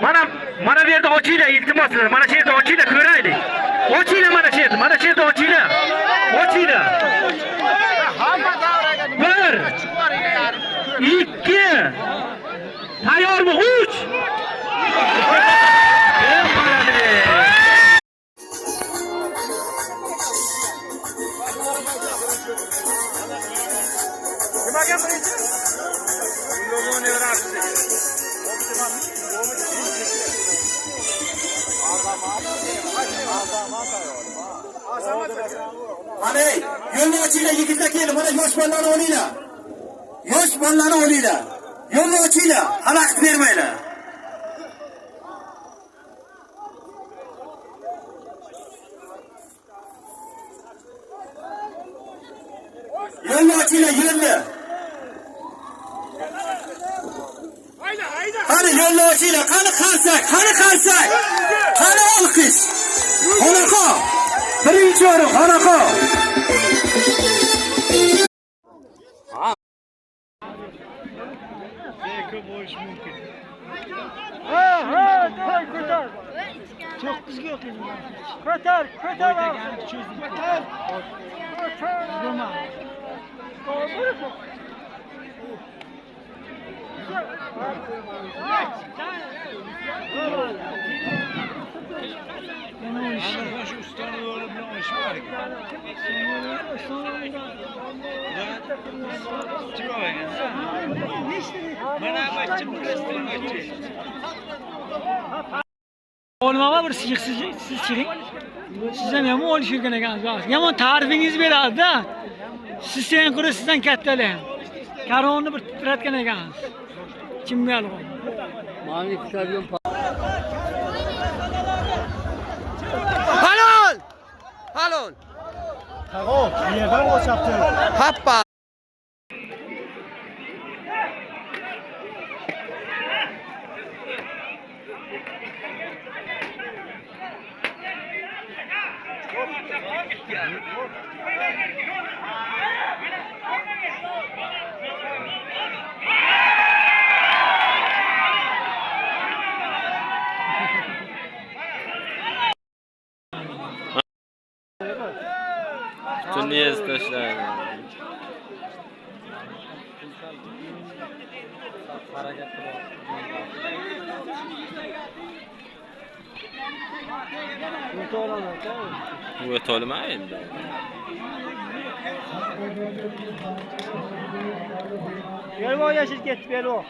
Mana bu yerda ochinglar, iltimos, mana shu yerda ochinglar, ko'raylik. Ochinglar mana shu yerda, ochinglar. Ochinglar. 1 2 Tayyormi? 3 Nimaga birinchi? Lomoni verasiz. Mana yo'lni ochinglar yigitlar, kelin, mana yosh bolalarni olinglar. Yosh bolalarni olinglar. Yo'lni ochinglar, xalaqit bermanglar. Yo'lni ochinglar, yo'lni. Qani yo'lni ochinglar, qani qarsak. Qani olqish. Xonaqo. Birinchi o'rin xonaqo. Bo'lish mumkin. Ko'tar. Çok kızgın okuyun. Ko'tar. Şu ustanın oğlumla hoş var ki. Olmama bir siz çirik. Sizden yomon oluşurken ekansiz. Yomon tarifingiz beradi-da. Siz sen ko'ra sizdan kattalar. Karonni bir titratgan ekansiz. Kimga alg'on? Mani kitabiyon Halol. Tamam, yerden o çaptı. Hoppa. Bütün niye isteşler? Bu etolmaydi. Belvo yaşır gitti belvo.